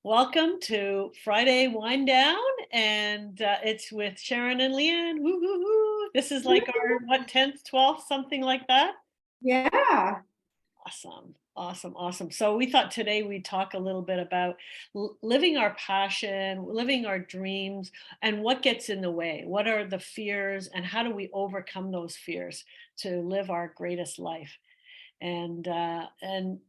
Welcome to Friday Wind Down, and it's with Sharon and Lianne. Woo, woo, woo. This is like our what 10th, 12th, something like that. Yeah. Awesome, awesome, awesome. So we thought today we'd talk a little bit about living our passion, living our dreams, and what gets in the way. What are the fears, and how do we overcome those fears to live our greatest life? And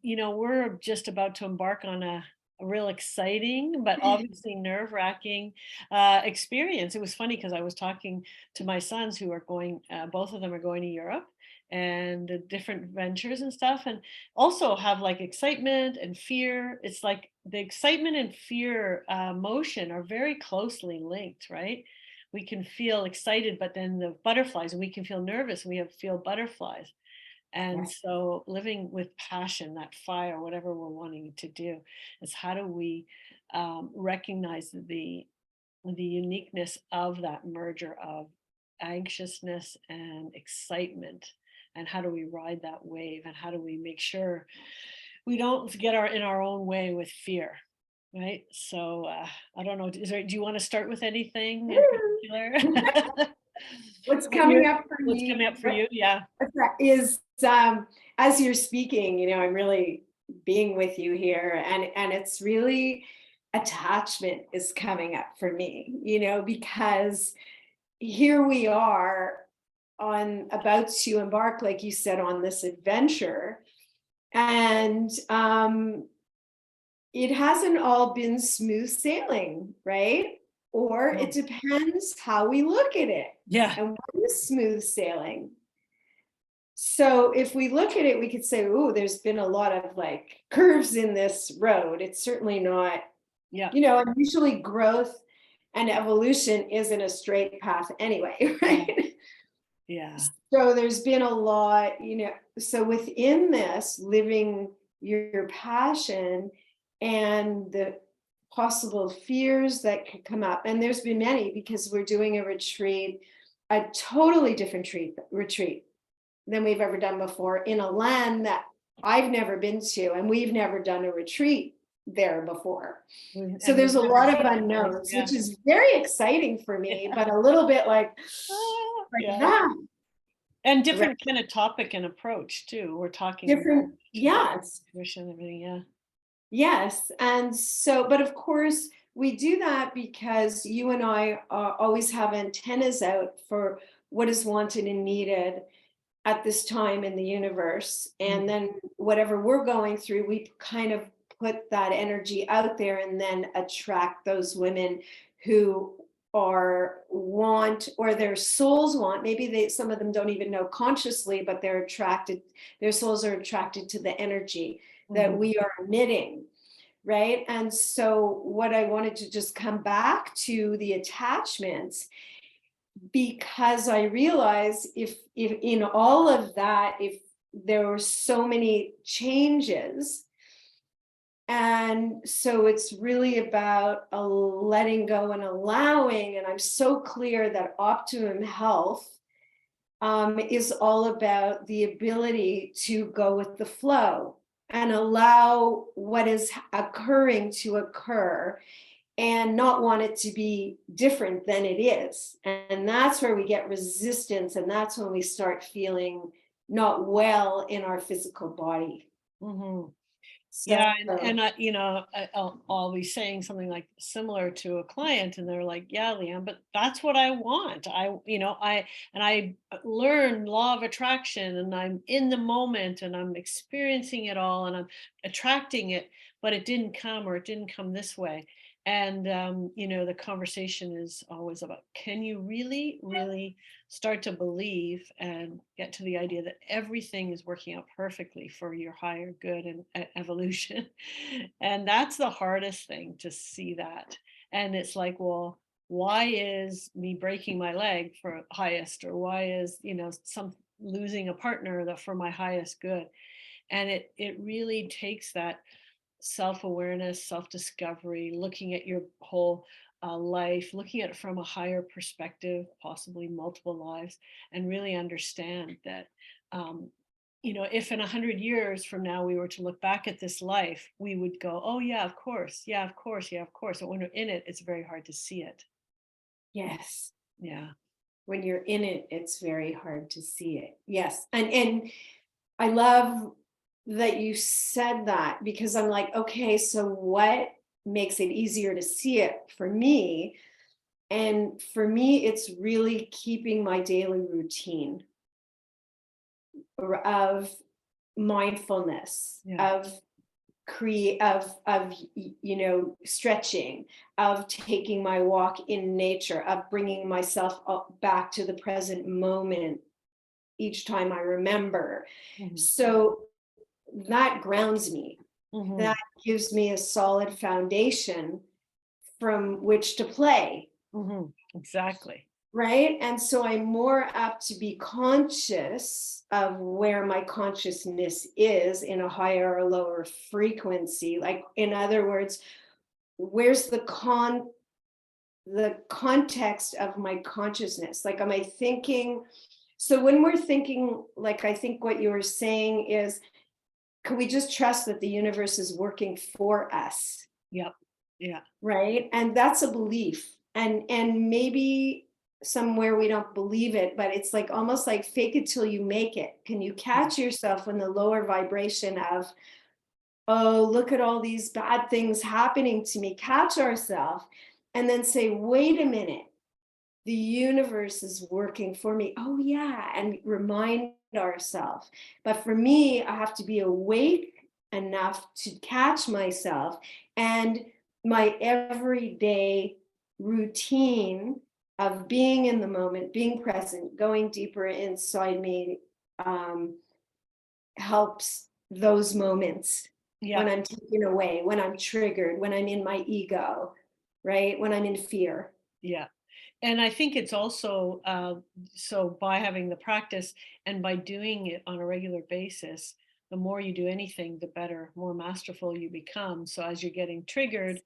we're just about to embark on a real exciting but obviously nerve-wracking experience. It was funny because I was talking to my sons who are going, both of them are going to Europe and different ventures and stuff, and also have like excitement and fear. It's like the excitement and fear motion are very closely linked, right? We can feel excited, but then the butterflies, and we can feel nervous and feel butterflies. And Yes. so living with passion, that fire, whatever we're wanting to do, is how do we recognize the uniqueness of that merger of anxiousness and excitement, and how do we ride that wave, and how do we make sure we don't get in our own way with fear, right? So I don't know, do you want to start with anything in particular? What's what you're coming up for what's coming me up for you? Yeah. is as you're speaking, I'm really being with you here, and it's really attachment is coming up for me, because here we are on about to embark, like you said, on this adventure. And it hasn't all been smooth sailing, right? Or it Oh, depends how we look at it. yeah. And what is smooth sailing? So if we look at it, we could say, oh, there's been a lot of like curves in this road. It's certainly not, Yeah. and usually growth and evolution isn't a straight path anyway, Yeah. right? Yeah. So there's been a lot, so within this, living your passion and the possible fears that could come up. And there's been many because we're doing a retreat, a totally different retreat than we've ever done before in a land that I've never been to, and we've never done a retreat there before. So And we've there's a never lot of been to place. unknowns, Yeah. which is very exciting for me, Yeah. but a little bit Ah, like yeah. that. And Right? different kind of topic and approach too. We're talking about Different, tradition, yes. and everything. Yeah. Yes. And so, but of course, we do that because you and I always have antennas out for what is wanted and needed at this time in the universe. And Mhm. then whatever we're going through, we kind of put that energy out there and then attract those women who are want, or their souls want, maybe some of them don't even know consciously, but they're attracted, their souls are attracted to the energy that Mhm. we are emitting, right? And so what I wanted to just come back to the attachments, because I realized if in all of that, if there were so many changes, and so it's really about a letting go and allowing. And I'm so clear that optimum health is all about the ability to go with the flow and allow what is occurring to occur and not want it to be different than it is. And that's where we get resistance. And that's when we start feeling not well in our physical body. Mhm. So, Yeah, and I'll be saying something like similar to a client, and they're like, "Yeah, Leanne, but that's what I want. I learned law of attraction, and I'm in the moment, and I'm experiencing it all, and I'm attracting it, but it didn't come, or it didn't come this way." And the conversation is always about, can you really, really start to believe and get to the idea that everything is working out perfectly for your higher good and evolution. And that's the hardest thing, to see that. And it's like, well, why is me breaking my leg for highest, or why is some losing a partner that for my highest good? And it really takes that self-awareness, self-discovery, looking at your whole life, looking at it from a higher perspective, possibly multiple lives, and really understand that if in 100 years from now we were to look back at this life, we would go, oh yeah, of course, yeah, of course, yeah, of course. But when we're in it, it's very hard to see it. Yes. Yeah. When you're in it, it's very hard to see it. Yes. And I love that you said that, because I'm like, okay, so what makes it easier to see it for me? And for me, it's really keeping my daily routine of mindfulness, Yeah. of create of stretching, of taking my walk in nature, of bringing myself up back to the present moment each time I remember. Hmm. So that grounds me. Hmm. That gives me a solid foundation from which to play. Hmm. Exactly. Right. And so I'm more apt to be conscious of where my consciousness is in a higher or lower frequency. Like, in other words, where's the context of my consciousness? Like, am I thinking? So when we're thinking, like, I think what you were saying is, can we just trust that the universe is working for us? Yep. Yeah. Right. And that's a belief. And maybe somewhere we don't believe it, but it's like almost like fake it till you make it. Can you catch yourself in the lower vibration of, oh, look at all these bad things happening to me? Catch ourselves and then say, wait a minute, the universe is working for me. Oh, yeah. And remind ourselves. But for me, I have to be awake enough to catch myself, and my everyday routine of being in the moment, being present, going deeper inside me, um, helps those moments when Yeah. I'm taken away, when I'm triggered, when I'm in my ego, right? When I'm in fear. Yeah. And I think it's also so by having the practice and by doing it on a regular basis, the more you do anything, the better, more masterful you become. So as you're getting triggered,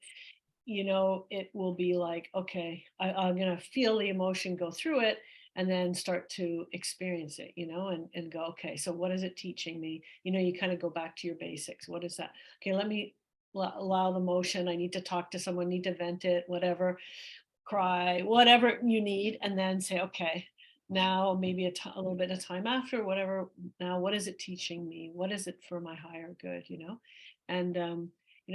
it will be like, okay, I'm going to feel the emotion, go through it, and then start to experience it, and go, okay, so what is it teaching me? You kind of go back to your basics. What is that? Okay, let me allow the motion. I need to talk to someone, need to vent it, whatever, cry, whatever you need, and then say, okay, now maybe a little bit of time after, whatever. Now, what is it teaching me? What is it for my higher good? And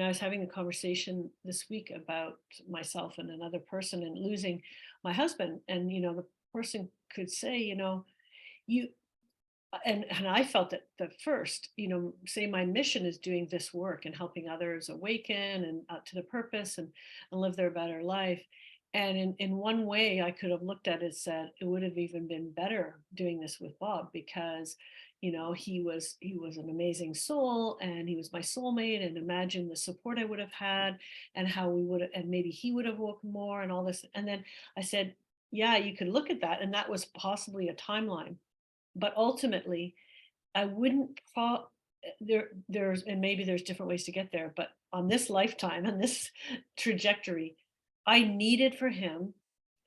I was having a conversation this week about myself and another person and losing my husband, and the person could say, you and I felt it the first, say my mission is doing this work and helping others awaken and to the purpose and live their better life. And in one way, I could have looked at it, said it would have even been better doing this with Bob, because he was an amazing soul and he was my soulmate, and imagine the support I would have had and how we would, and maybe he would have woken more and all this. And then I said, yeah, you could look at that, and that was possibly a timeline, but ultimately I wouldn't fall there's and maybe there's different ways to get there, but on this lifetime and this trajectory, I needed for him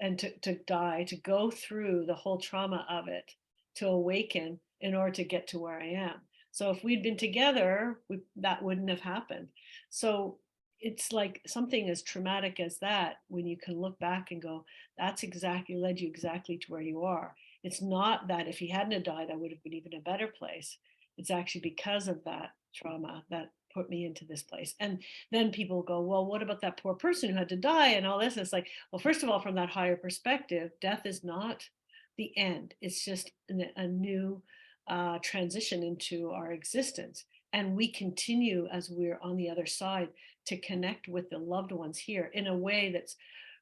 and to die, to go through the whole trauma of it, to awaken in order to get to where I am. So if we'd been together, that wouldn't have happened. So it's like something as traumatic as that, when you can look back and go, that's exactly led you exactly to where you are. It's not that if he hadn't have died, I would have been even a better place. It's actually because of that trauma that put me into this place. And then people go, well, what about that poor person who had to die and all this? And it's like, well, first of all, from that higher perspective, death is not the end. It's just a new transition into our existence. And we continue as we're on the other side to connect with the loved ones here in a way that's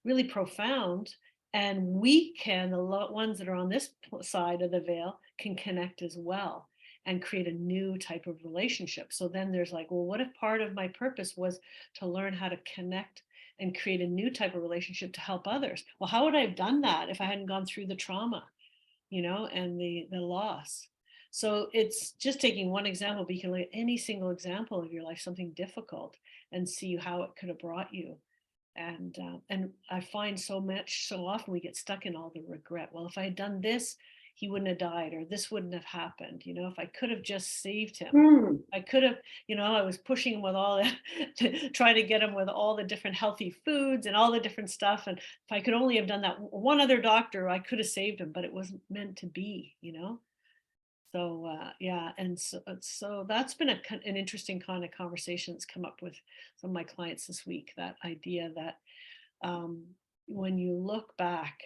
really profound, and we can, the ones that are on this side of the veil, can connect as well and create a new type of relationship. So then there's like, well, what if part of my purpose was to learn how to connect and create a new type of relationship to help others? Well, how would I have done that if I hadn't gone through the trauma, and the loss? So it's just taking one example, but you can look at any single example of your life, something difficult, and see how it could have brought you. And I find so often we get stuck in all the regret. Well, if I had done this, he wouldn't have died, or this wouldn't have happened. If I could have just saved him, Mm. I could have, I was pushing him with all to try to get him with all the different healthy foods and all the different stuff. And if I could only have done that one other doctor, I could have saved him, but it wasn't meant to be. So yeah, and so that's been an interesting kind of conversation that's come up with some of my clients this week. That idea that um, when you look back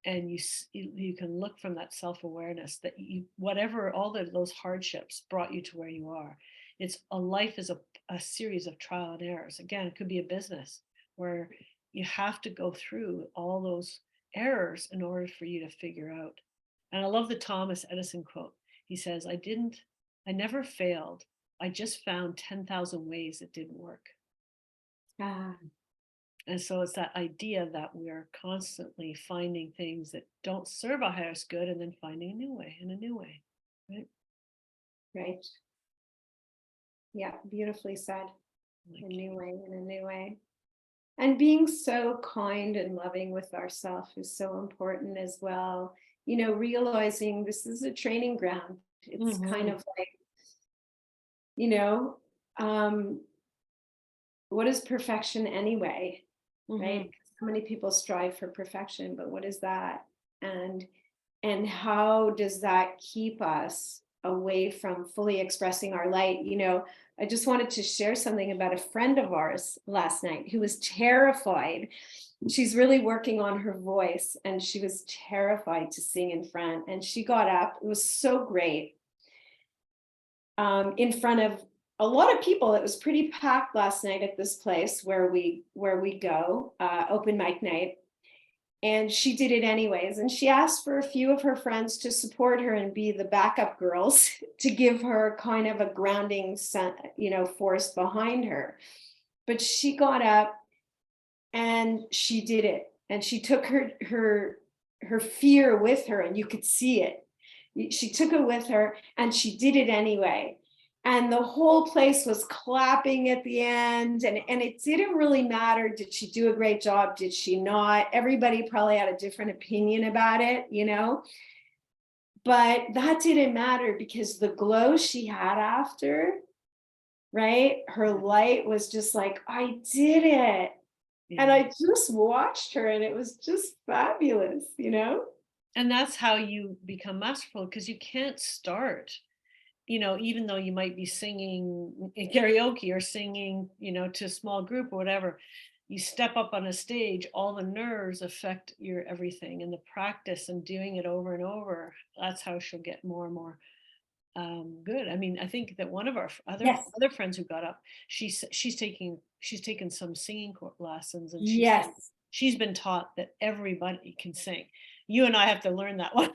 and you can look from that self-awareness that whatever all those hardships brought you to where you are. It's a life is a series of trial and errors. Again, it could be a business where you have to go through all those errors in order for you to figure out. And I love the Thomas Edison quote. He says, I never failed. I just found 10,000 ways it didn't work. Ah, And so it's that idea that we're constantly finding things that don't serve our highest good and then finding a new way and a new way. Right. right. Yeah, beautifully said. A Like, new way, in a new way. And being so kind and loving with ourselves is so important as well. Realizing this is a training ground. It's kind mhm, of like, you know, um, what is perfection anyway? Right? mhm, So many people strive for perfection, but what is that? And and how does that keep us away from fully expressing our light? I just wanted to share something about a friend of ours last night who was terrified. She's really working on her voice, and she was terrified to sing in front, and she got up. It was so great, in front of a lot of people. It was pretty packed last night at this place where we go, open mic night. And she did it anyways. And she asked for a few of her friends to support her and be the backup girls to give her kind of a grounding, force behind her. But she got up and she did it. And she took her fear with her, and you could see it. She took it with her and she did it anyway. And the whole place was clapping at the end. And it didn't really matter. Did she do a great job? Did she not? Everybody probably had a different opinion about it. But that didn't matter because the glow she had after, right? Her light was just like, I did it. And yeah. I just watched her, and it was just fabulous. And that's how you become masterful, because you can't start, even though you might be singing in karaoke or singing, to a small group or whatever. You step up on a stage, all the nerves affect your everything, and the practice and doing it over and over. That's how she'll get more and more good. I mean, I think that one of our Yes. other friends who got up, she's taken some singing lessons, and she said Yes. she's been taught that everybody can sing. You and I have to learn that one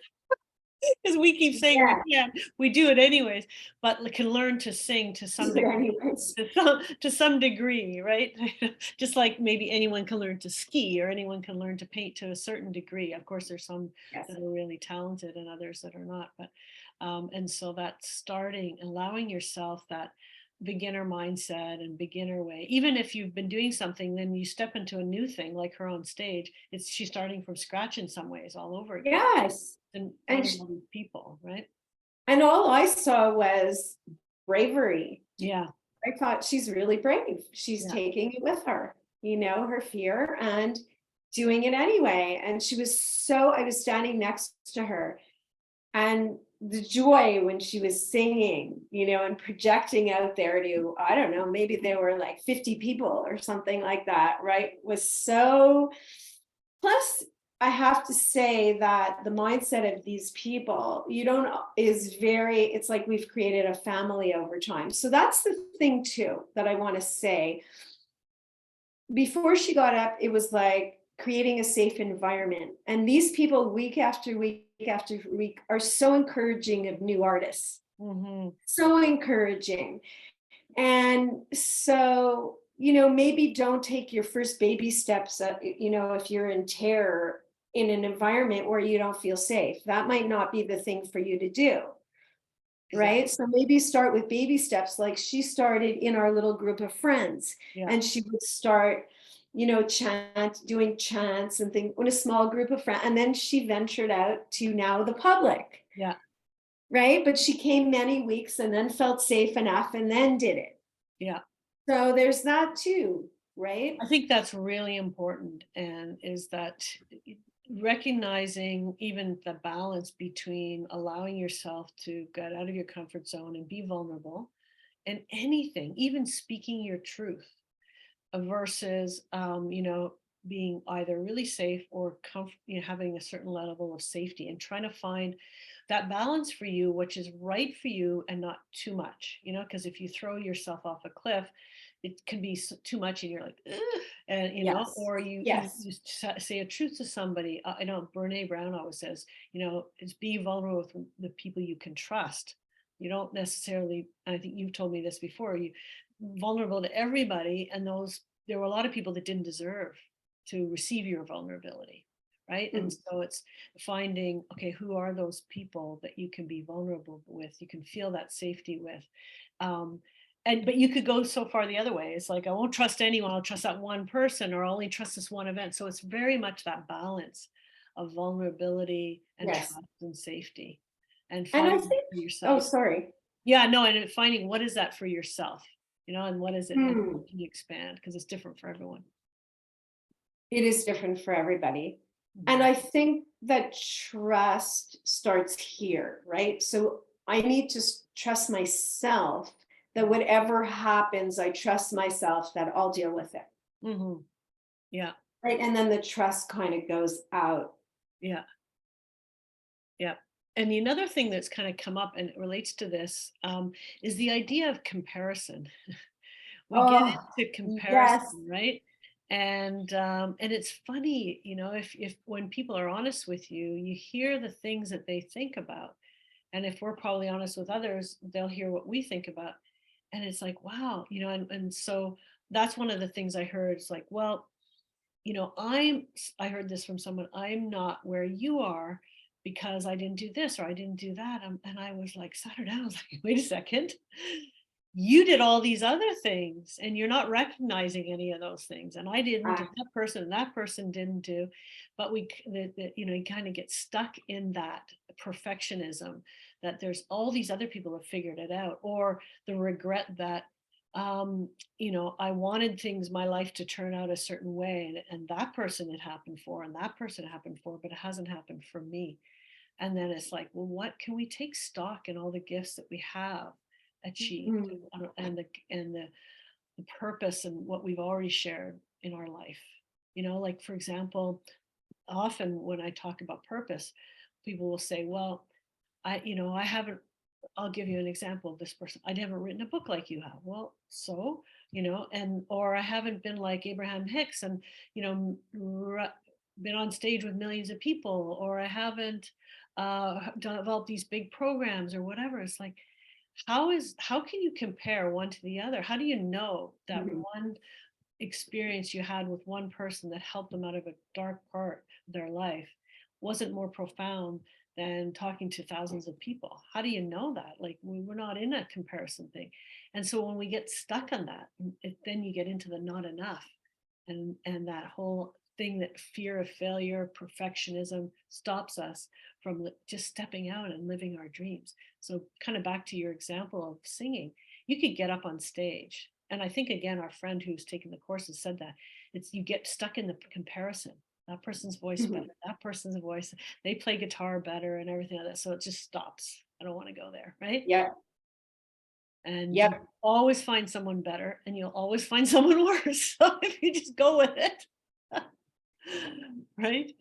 because we keep saying we Yeah. can't. We do it anyways, but can learn to sing to Do some it degree. anyways. To some degree, right? Just like maybe anyone can learn to ski or anyone can learn to paint to a certain degree. Of course, there's some Yes. that are really talented and others that are not. But and so that starting, allowing yourself that beginner mindset and beginner way. Even if you've been doing something, then you step into a new thing like her on stage. She's starting from scratch in some ways all over again Yes. in And front of all these people, right? and all I saw was bravery. Yeah, I thought she's really brave. She's yeah, taking it with her, her fear, and doing it anyway. And I was standing next to her, and the joy when she was singing, and projecting out there to, I don't know, maybe there were like 50 people or something like that, right? Was so, plus I have to say that the mindset of these people, you don't, is very, it's like we've created a family over time. So that's the thing too that I want to say. Before she got up, it was like creating a safe environment. And these people, week after week after week, are so encouraging of new artists. hmm, So encouraging. And so, maybe don't take your first baby steps, if you're in terror in an environment where you don't feel safe. That might not be the thing for you to do. exactly. Right. So maybe start with baby steps, like she started in our little group of friends. Yeah, And she would start, doing chants and things with a small group of friends. And then she ventured out to now the public, Yeah. right? But she came many weeks and then felt safe enough and then did it. Yeah. So there's that too, right? I think that's really important, and is that recognizing even the balance between allowing yourself to get out of your comfort zone and be vulnerable and anything, even speaking your truth, versus being either really safe or having a certain level of safety, and trying to find that balance for you, which is right for you and not too much, because if you throw yourself off a cliff, it can be too much and you're like, "Ugh," and Yes. or you Yes. say a truth to somebody. I know Brene Brown always says, is be vulnerable with the people you can trust. You don't necessarily, and I think you've told me this before, you vulnerable to everybody, and there were a lot of people that didn't deserve to receive your vulnerability, right? And Mm. so it's finding, okay, who are those people that you can be vulnerable with, you can feel that safety with. But you could go so far the other way. It's like, I won't trust anyone, I'll trust that one person, or I'll only trust this one event. So it's very much that balance of vulnerability and Yes. trust and safety, and And I finding think, for oh, yourself. sorry. Yeah, no, and finding what is that for yourself, and what is it, and how Hmm. can you expand, because it's different for everyone. It is different for everybody. And Mhm. I think that trust starts here, right? So I need to trust myself that whatever happens, I trust myself that I'll deal with it. Mhm. Yeah, Right. And then the trust kind of goes out. yeah, yeah. And the another thing that's kind of come up and it relates to this, is the idea of comparison. We get Oh, into comparison, yes. right? And it's funny, if when people are honest with you, you hear the things that they think about. And if we're probably honest with others, they'll hear what we think about. And it's like, wow, and so that's one of the things I heard. It's like, well, I heard this from someone, I'm not where you are because I didn't do this or I didn't do that. And I was like, sat her down. I was like, wait a second. You did all these other things and you're not recognizing any of those things. And I didn't, Ah, and that person didn't do. But you kind of get stuck in that perfectionism, that there's all these other people have figured it out, or the regret that I wanted my life to turn out a certain way, and that person it happened for, and that person it happened for, but it hasn't happened for me. And then it's like, well, what can we take stock in all the gifts that we have achieved, mm, and the purpose and what we've already shared in our life. Like for example, often when I talk about purpose, people will say, well, I haven't, I'll give you an example of this person. I haven't written a book like you have. Well, so, or I haven't been like Abraham Hicks and, you know, been on stage with millions of people, or I haven't developed these big programs or whatever. It's like, how can you compare one to the other? How do you know that mhm. one experience you had with one person that helped them out of a dark part of their life wasn't more profound than talking to thousands of people? How do you know that? Like, we're not in a comparison thing. And so when we get stuck on that, then you get into the not enough, and that whole thing, that fear of failure, perfectionism, stops us from just stepping out and living our dreams. So kind of back to your example of singing, you could get up on stage, and I think, again, our friend who's taken the courses said that it's, you get stuck in the comparison. That person's voice better, Mhm. that person's voice, they play guitar better and everything like that, so it just stops. I don't want to go there, right? Yep. And you Yep. always find someone better and you'll always find someone worse. So if you just go with it, right?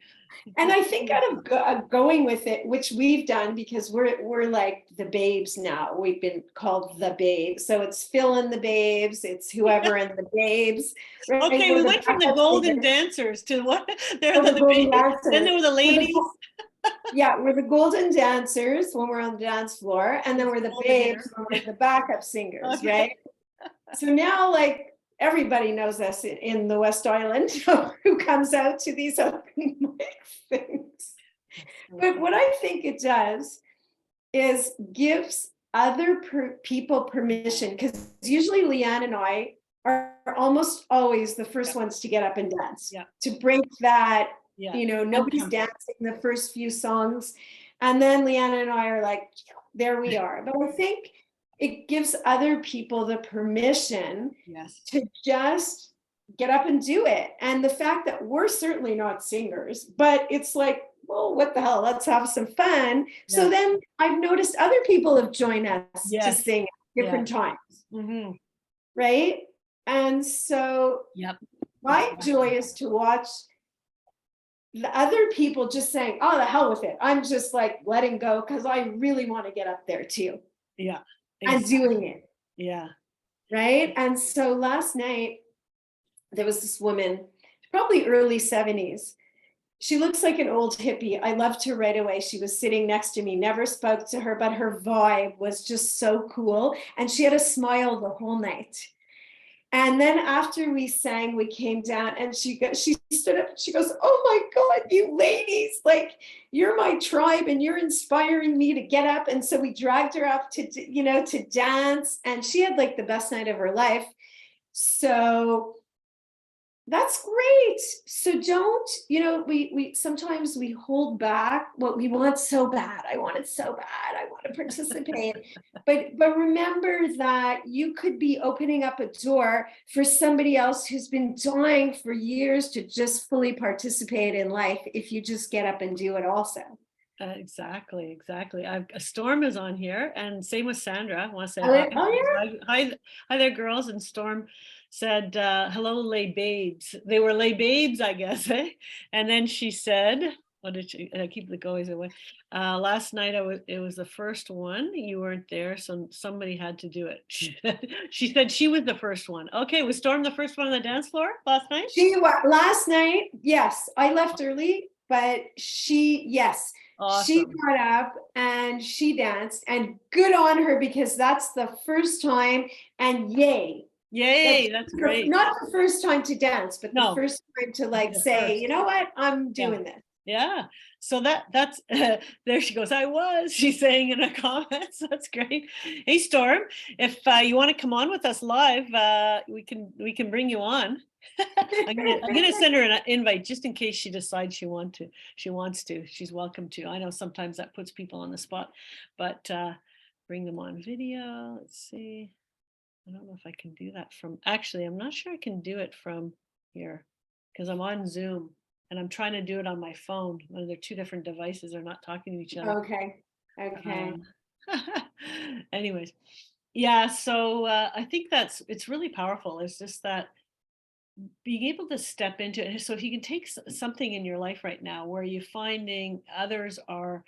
And I think out of going with it, which we've done because we're like the babes now. We've been called the babes, so it's Phil and the babes. It's whoever and the babes, right? Okay, We're we the went from the backup golden singers. dancers to what? They're We're the the golden babies. Then dancers. there were the We're ladies, yeah, we're the golden dancers when we're on the dance floor, and then we're the golden babes hair. when we're the backup singers, Okay. right? So now, like, everybody knows us in the West Island who comes out to these open mic things. That's so But funny. what I think it does is gives other people permission, because usually Lianne and I are almost always the first Yeah. ones to get up and dance, Yeah. to break that, Yeah. nobody's Uncomfortable. dancing the first few songs. And then Lianne and I are like, there we are. But I think it gives other people the permission Yes. to just get up and do it. And the fact that we're certainly not singers, but it's like, well, what the hell? Let's have some fun. Yeah. So then I've noticed other people have joined us to Yes. sing at Yeah. different times, Mm-hmm. right? And so Yep. my joy is to watch the other people just saying, oh, the hell with it. I'm just like letting go because I really want to get up there too Yeah. and Exactly. doing it. Yeah. Right. And so last night, there was this woman, probably early 70s. She looks like an old hippie. I loved her right away. She was sitting next to me, never spoke to her, but her vibe was just so cool. And she had a smile the whole night. And then after we sang, we came down and she stood up and she goes, oh my God, you ladies, like you're my tribe and you're inspiring me to get up. And so we dragged her up to dance, and she had like the best night of her life. So that's great. So don't, we sometimes we hold back what we want so bad. I want it so bad. I want to participate. But remember that you could be opening up a door for somebody else who's been dying for years to just fully participate in life if you just get up and do it also. Exactly. A Storm is on here, and same with Sandra. I want to say Oh, hi. yeah. Hi there, girls. And Storm said, hello, lay babes. They were lay babes, I guess. Eh? And then she said, what did she, I keep the goalies away. Last night, it was the first one. You weren't there, so somebody had to do it. She said she was the first one. Okay, was Storm the first one on the dance floor last night? Last night, yes, I left early, but yes. She Awesome. got up and she danced, and good on her because that's the first time, and yay. Yay, that's great. Not the first time to dance, but the No, first time to like the say, first. you know what, I'm Yeah. doing this. Yeah. So that's there she goes. She's saying in the comments. That's great. Hey Storm, if you want to come on with us live, we can bring you on. I'm gonna send her an invite just in case she decides she wants to. She's welcome to. I know sometimes that puts people on the spot, but bring them on video. Let's see. I don't know if I can do that from, actually, I'm not sure I can do it from here because I'm on Zoom and I'm trying to do it on my phone. When they're two different devices, they're not talking to each other. Okay. Anyways, yeah, so I think it's really powerful. It's just that being able to step into it. So if you can take something in your life right now where you're finding others are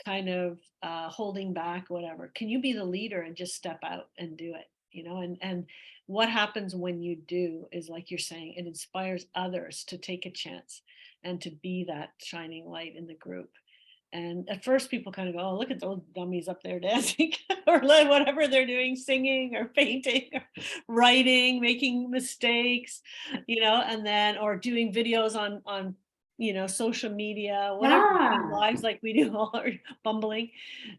kind of holding back, whatever, can you be the leader and just step out and do it? And what happens when you do is, like you're saying, it inspires others to take a chance and to be that shining light in the group. And at first people kind of go, oh, look at those dummies up there dancing or like whatever they're doing, singing or painting or writing, making mistakes, and then, or doing videos on social media, whatever, Yeah. lives like we do, all are bumbling.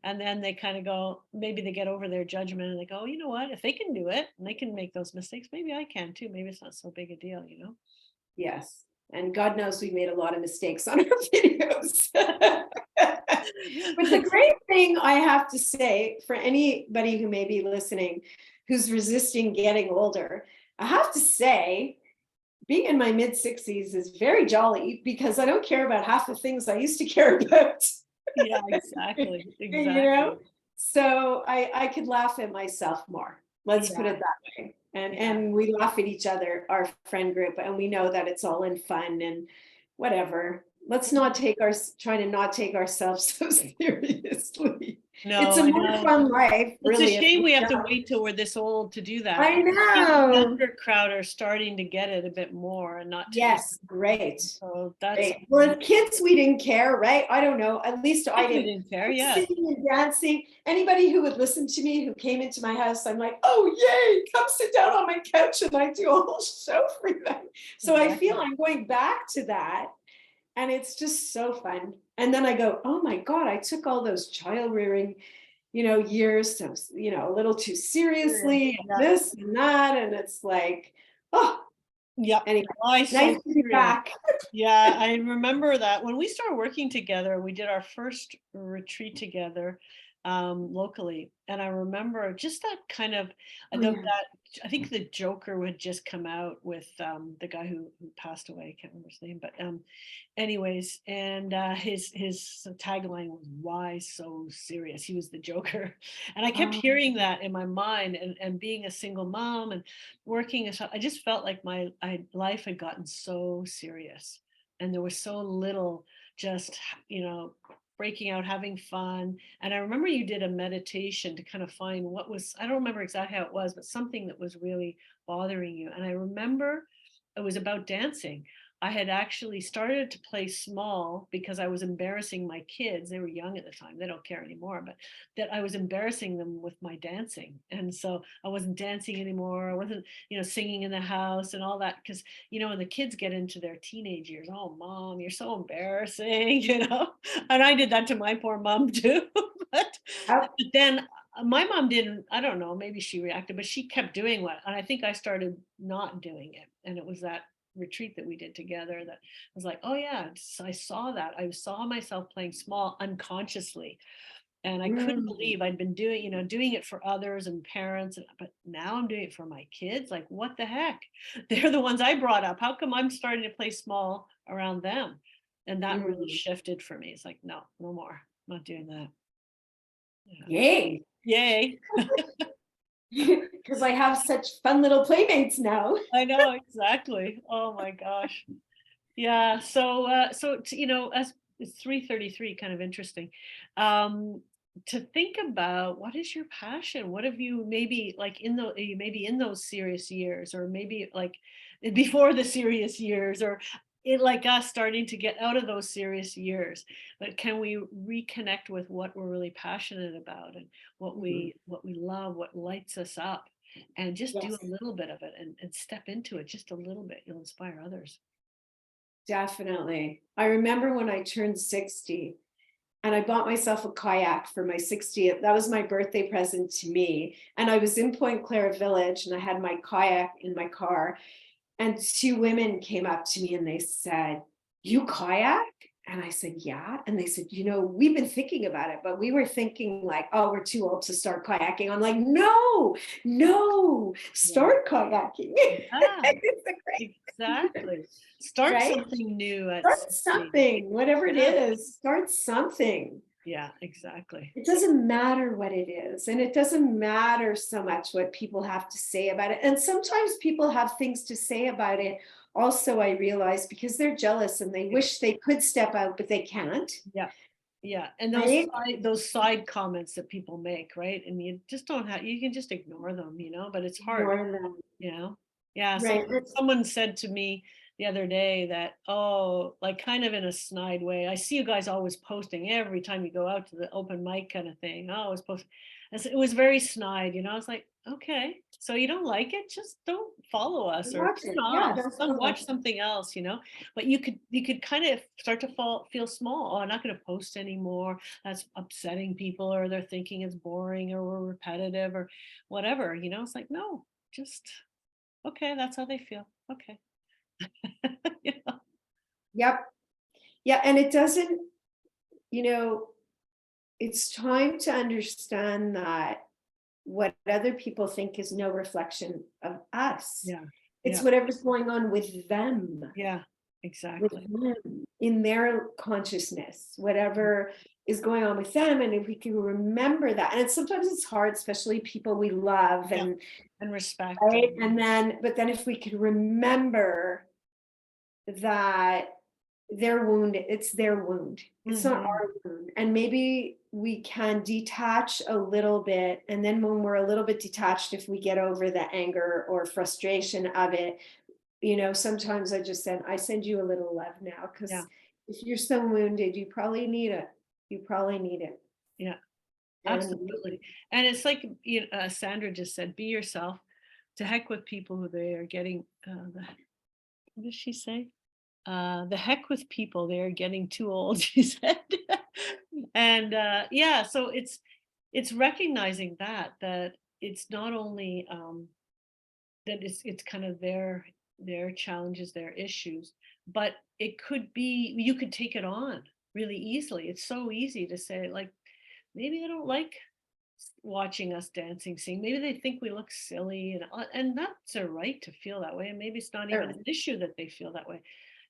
And then they kind of go, maybe they get over their judgment and they go, you know what, if they can do it and they can make those mistakes, maybe I can too. Maybe it's not so big a deal. Yes. And God knows we made a lot of mistakes on our videos. But the great thing I have to say for anybody who may be listening, who's resisting getting older, I have to say, being in my mid 60s is very jolly because I don't care about half the things I used to care about. Yeah, exactly. So I could laugh at myself more. Let's put it Yeah. that way. Yeah. And we laugh at each other, our friend group, and we know that it's all in fun and whatever. Let's not try to not take ourselves so seriously. It's No, a I more know. fun life, It's a really. shame we have to wait till we're this old to do that. I The know. younger crowd are starting to get it a bit more and not to. Yes, great. So that's Great. Well, as kids, we didn't care, right? I don't know. At least I we didn't. didn't care. Yeah. Singing and dancing. Anybody who would listen to me, who came into my house, I'm like, oh, yay, come sit down on my couch and I do a whole show for them. So I feel I'm going back to that. And it's just so fun. And then I go, oh my God, I took all those child rearing, years, so, a little too seriously, and this and that. And it's like, Oh, Yep. anyway, I nice so to be agree. back. Yeah, I remember that when we started working together, we did our first retreat together locally. And I remember just that kind of, Oh, yeah. that I think the Joker would just come out with the guy who passed away. I can't remember his name, but anyways, and his tagline was "Why so serious?" He was the Joker, and I kept Oh, hearing that in my mind. And being a single mom and working, I just felt like life had gotten so serious, and there was so little just breaking out, having fun. And I remember you did a meditation to kind of find what was, I don't remember exactly how it was, but something that was really bothering you. And I remember it was about dancing. I had actually started to play small because I was embarrassing my kids. They were young at the time. They don't care anymore, but that I was embarrassing them with my dancing. And so I wasn't dancing anymore. I wasn't, singing in the house and all that. Because, when the kids get into their teenage years, oh, mom, you're so embarrassing, And I did that to my poor mom too. but, yep. but then my mom didn't, I don't know, maybe she reacted, but she kept doing what, and I think I started not doing it. And it was that retreat that we did together that was like, oh yeah, I saw that. I saw myself playing small unconsciously. And I couldn't Mm, believe I'd been doing it for others and parents, but now I'm doing it for my kids. Like, what the heck? They're the ones I brought up. How come I'm starting to play small around them? And that really mm. shifted for me. It's like, no, no more. I'm not doing that. Yeah. Yay. Yay. Because I have such fun little playmates now. I know exactly. Oh my gosh. Yeah. As it's 3:33, kind of interesting. To think about what is your passion? What have you maybe like maybe in those serious years, or maybe like before the serious years, or like us starting to get out of those serious years, but can we reconnect with what we're really passionate about, and Mhm. what we love, what lights us up, and just do a Yes, little bit of it, and step into it just a little bit. You'll inspire others. definitely. I remember when I turned 60 and I bought myself a kayak for my 60th. That was my birthday present to me. And I was in Point Claire Village and I had my kayak in my car. And two women came up to me and they said, "You kayak?" And I said, "Yeah." And they said, "We've been thinking about it, but we were thinking like, oh, we're too old to start kayaking." I'm like, "No, no, Yeah. start kayaking." Yeah, It's great, exactly. Start right? something new at Start 60. something, whatever it Yeah, is, start something. yeah, exactly. It doesn't matter what it is. And it doesn't matter so much what people have to say about it. And sometimes people have things to say about it. Also, I realize because they're jealous and they wish they could step out, but they can't, Yeah, yeah. And right? those side comments that people make, right? And you just don't have, you can just ignore them, but it's hard. Ignore them. You know? Yeah, Right. someone said to me the other day that, oh, like kind of in a snide way, I see you guys always posting every time you go out to the open mic kind of thing. I always post. It was very snide, I was like, okay, so you don't like it, just don't follow us or Watch turn it. Yeah, off, don't some feel like watch something else, but you could kind of start to feel small. Oh, I'm not going to post anymore. That's upsetting people, or they're thinking it's boring or we're repetitive or whatever, it's like, no, just okay, that's how they feel. Okay. Yeah. yep. Yeah. And it doesn't, you know, it's time to understand that what other people think is no reflection of us. Yeah. It's Yeah. whatever's going on with them, Yeah. Exactly. in their consciousness, whatever is going on with them. And if we can remember that, and sometimes it's hard, especially people we love, Yeah. and And respect. right. And then, but then if we could remember that their wound, it's their wound, it's not Mhm. our wound. And maybe we can detach a little bit. And then when we're a little bit detached, if we get over the anger or frustration of it, sometimes I just said, I send you a little love now, Yeah. because if you're so wounded, you probably need it. You probably need it. Yeah. And Absolutely. And it's like Sandra just said, be yourself. To heck with people who they are getting what does she say? The heck with people, they are getting too old, she said. And yeah, so it's recognizing that it's not only that it's kind of their challenges, their issues. But it could be, you could take it on really easily. It's so easy to say, like, maybe I don't like watching us dancing scene. Maybe they think we look silly, and that's their right to feel that way. And maybe it's not even Sure. an issue that they feel that way. I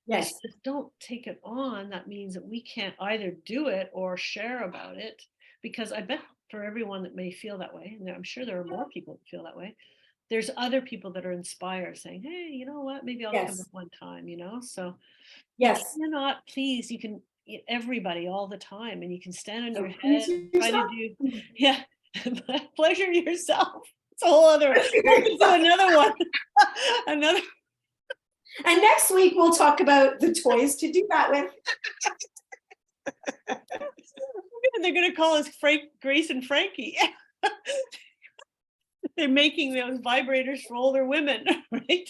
Yes. said, don't take it on. That means that we can't either do it or share about it, because I bet for everyone that may feel that way, and I'm sure there are more people that feel that way, there's other people that are inspired saying, hey, you know what, maybe I'll come up Yes. one time, so you Yes. cannot please, you can everybody all the time, and you can stand on your So head please and try to yourself. do, yeah, pleasure yourself. It's a whole other, we could do another one. Another. And next week we'll talk about the toys to do that with. They're going to call us Grace and Frankie. They're making those vibrators for older women, right?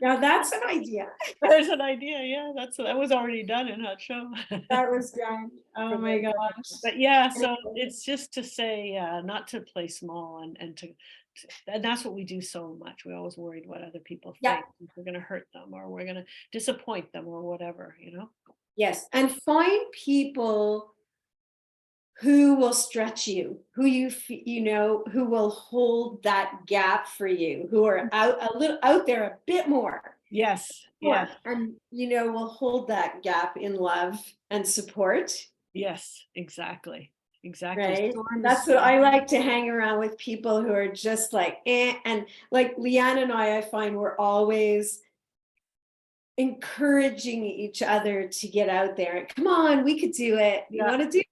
Now that's an idea. There's an idea. Yeah, that was already done in Hot Show. That was done. Oh my gosh. But yeah, so it's just to say, not to play small, and that's what we do so much. We're always worried what other people Yeah. think. We're going to hurt them, or we're going to disappoint them, or whatever. Yes. And find people who will stretch you, who who will hold that gap for you, who are out there a bit more. Yes. More, Yes. and will hold that gap in love and support. Yes. Exactly. Exactly. Right. Storm That's is. what I like, to hang around with people who are just like, and like Lianne and I find we're always encouraging each other to get out there. Come on, we could do it. You Yeah. want to do it?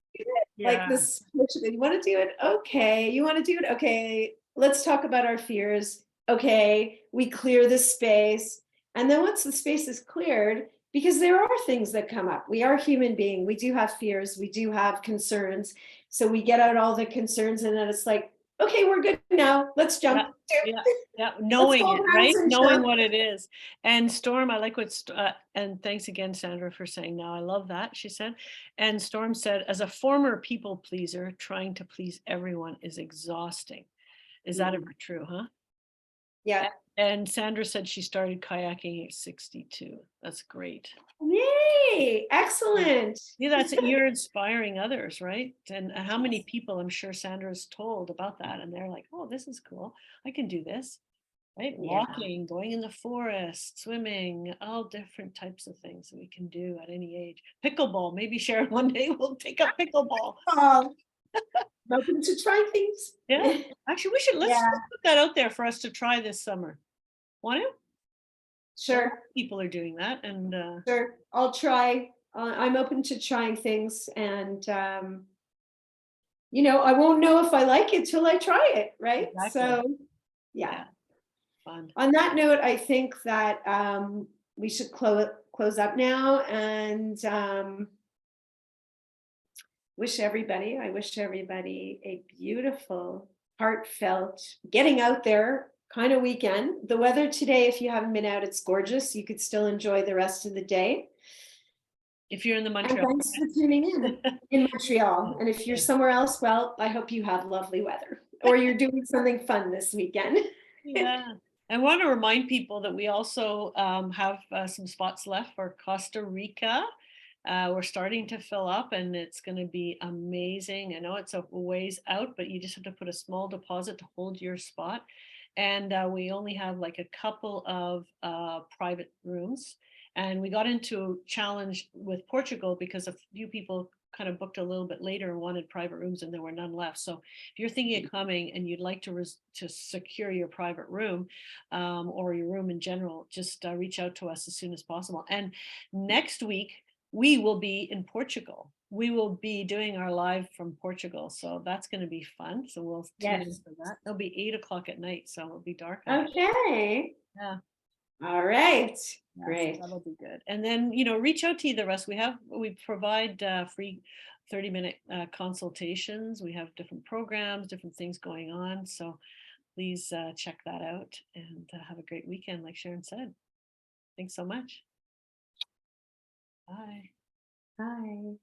Like Yeah. this, you want to do it? Okay. You want to do it? Okay. Let's talk about our fears. Okay. We clear the space. And then once the space is cleared, because there are things that come up, we are human beings. We do have fears. We do have concerns. So we get out all the concerns, and then it's like, okay, we're good now. Let's jump. Yeah. Yeah. Yeah. Let's Knowing hold it, hands right? and Knowing jump. what it is. And Storm, I like and thanks again, Sandra, for saying now. I love that, she said. And Storm said, as a former people pleaser, trying to please everyone is exhausting. Is that ever true, huh? Yeah. And Sandra said she started kayaking at 62. That's great. Yay. Excellent. Yeah, that's it. You're inspiring others, right? And how many people, I'm sure Sandra's told about that, and they're like, oh, this is cool. I can do this, right? Yeah. Walking, going in the forest, swimming, all different types of things that we can do at any age. Pickleball, maybe Sharon one day will take up pickleball. Open to try things. Yeah, actually, let's Yeah. put that out there for us to try this summer. Want to? Sure. People are doing that, and Sure. I'll try. I'm open to trying things, and I won't know if I like it till I try it, right? exactly. So, yeah. Yeah, fun. On that note, I think that we should close up now, and I wish everybody a beautiful, heartfelt, getting out there kind of weekend. The weather today, if you haven't been out, it's gorgeous. You could still enjoy the rest of the day. If you're in the And Montreal. thanks for tuning in Montreal. And if you're somewhere else, well, I hope you have lovely weather, or you're doing something fun this weekend. Yeah. I want to remind people that we also have some spots left for Costa Rica. We're starting to fill up, and it's going to be amazing. I know it's a ways out, but you just have to put a small deposit to hold your spot. And we only have like a couple of private rooms. And we got into a challenge with Portugal because a few people kind of booked a little bit later and wanted private rooms, and there were none left. So if you're thinking of coming and you'd like to secure your private room, or your room in general, just reach out to us as soon as possible. And next week we will be in Portugal. We will be doing our live from Portugal, so that's going to be fun. So we'll tune in for that. It'll be 8 o'clock at night, so it'll be dark out. Okay. Yeah. All right. Yes, Great. that'll be good. And then, reach out to either of us. We provide free 30-minute consultations. We have different programs, different things going on. So please check that out, and have a great weekend, like Sharon said. Thanks so much. Bye. Bye.